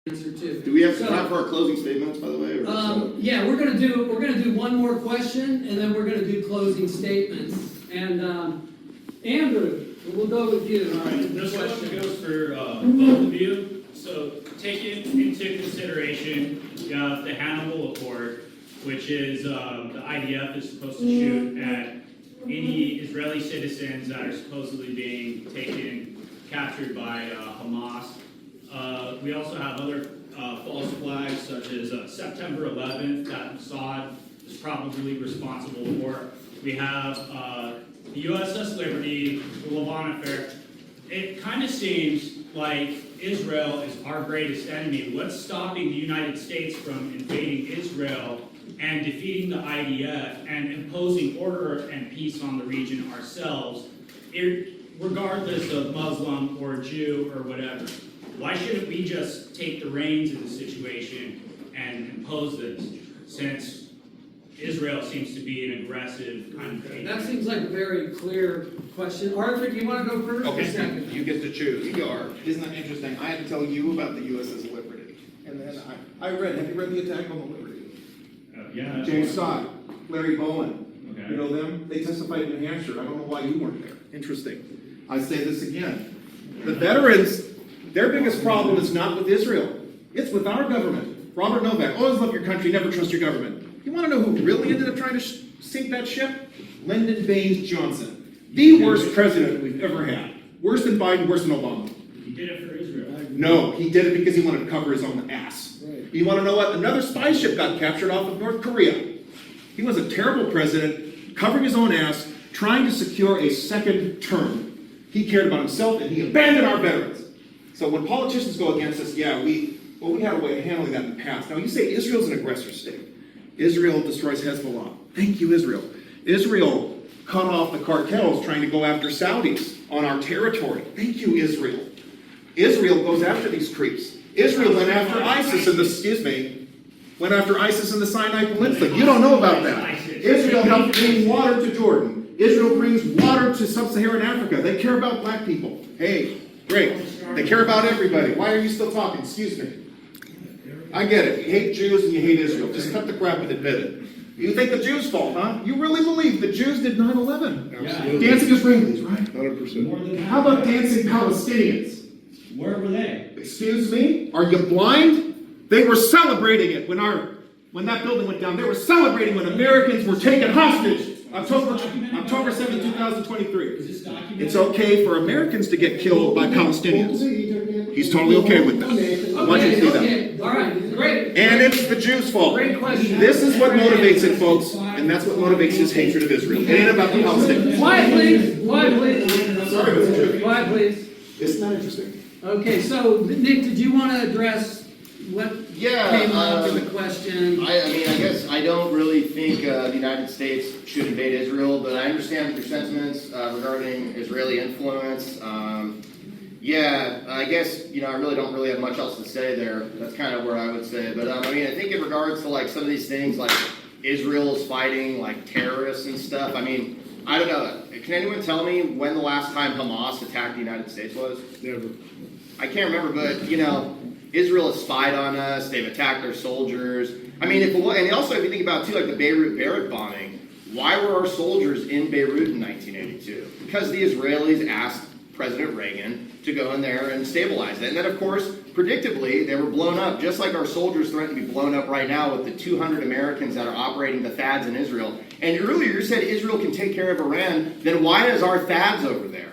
answer too. Do we have time for our closing statements, by the way? Or yeah, we're gonna do one more question, and then we're gonna do closing statements. And Andrew, we'll go with you. All right, this question goes for both of you. So, taking into consideration the Hannibal Accord, which is the IDF is supposed to shoot at any Israeli citizens that are supposedly being captured by Hamas. We also have other false flags, such as September 11th, that Mossad is probably responsible for. We have the USS Liberty, the Levant affair. It kind of seems like Israel is our greatest enemy. What's stopping the United States from invading Israel and defeating the IDF and imposing order and peace on the region ourselves, regardless of Muslim or Jew or whatever? Why shouldn't we just take the reins of the situation and impose this, since Israel seems to be an aggressive country? That seems like a very clear question. Arthur, do you want to go first? Okay, or second? you get to choose. you are. Isn't that interesting? I had to tell you about the USS Liberty. And then I read, have you read The Attack on the Liberty? Yeah. James Scott, Larry Bowen. Okay. You know them? They testified in New Hampshire. I don't know why you weren't there. Interesting. I say this again. The veterans, their biggest problem is not with Israel. It's with our government. Robert Novak, always love your country, never trust your government. You want to know who really ended up trying to sink that ship? Lyndon Baines Johnson. The worst president we've ever had. Worse than Biden, worse than Obama. He did it for Israel. No, he did it because he wanted to cover his own ass. Right. You want to know what? Another spy ship got captured off of North Korea. He was a terrible president, covering his own ass, trying to secure a second term. He cared about himself, and he abandoned our veterans. So when politicians go against us, yeah, we had a way of handling that in the past. Now, you say Israel's an aggressor state. Israel destroys Hezbollah. Thank you, Israel. Israel cut off the cartels trying to go after Saudis on our territory. Thank you, Israel. Israel goes after these creeps. Israel went after ISIS in the, went after ISIS in the Sinai Peninsula. You don't know about that. Israel helped bring water to Jordan. Israel brings water to Sub-Saharan Africa. They care about black people. Hey, great. They care about everybody. Why are you still talking? Excuse me. I get it. You hate Jews and you hate Israel. Just cut the crap and admit it. You think the Jews' fault, huh? You really believe the Jews did 9/11? Absolutely. Dancing Israelis, right? 100%. More than How about dancing Palestinians? Where were they? Excuse me? Are you blind? They were celebrating it when that building went down. They were celebrating when Americans were taken hostage. October 7, 2023. Is this documented? It's okay for Americans to get killed by Palestinians. He's totally okay with that. I want you to see that. Okay. All right, great. And it's the Jews' fault. Great question. This is what motivates it, folks, and that's what motivates his hatred of Israel. It ain't about the Palestinians. Quiet, please. Quiet, please. Sorry, Mr. Chairman. Quiet, please. Isn't that interesting? Okay, so Nick, did you want to address what came up in the question? I mean, I guess I don't really think the United States should invade Israel, but I understand your sentiments regarding Israeli influence. Yeah, I guess, I really don't have much else to say there. That's kind of where I would say. But I mean, I think in regards to like some of these things, like Israel's fighting like terrorists and stuff, I mean, I don't know. Can anyone tell me when the last time Hamas attacked the United States was? Never. I can't remember, but, Israel has spied on us. They've attacked our soldiers. I mean, and also if you think about, too, like the Beirut bombing, why were our soldiers in Beirut in 1982? Because the Israelis asked President Reagan to go in there and stabilize it. And then, of course, predictably, they were blown up, just like our soldiers threaten to be blown up right now with the 200 Americans that are operating the THAADs in Israel. And earlier you said Israel can take care of Iran, then why is our THAADs over there?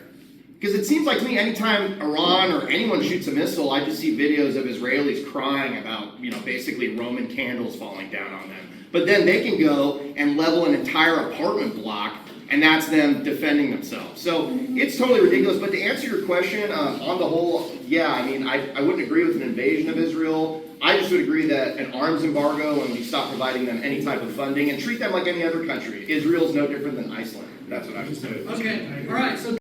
Because it seems like to me, anytime Iran or anyone shoots a missile, I just see videos of Israelis crying about, basically Roman candles falling down on them. But then they can go and level an entire apartment block, and that's them defending themselves. So it's totally ridiculous. But to answer your question, on the whole, yeah, I mean, I wouldn't agree with an invasion of Israel. I just would agree that an arms embargo, and we stop providing them any type of funding and treat them like any other country. Israel's no different than Iceland. That's what I would say. Okay, all right. So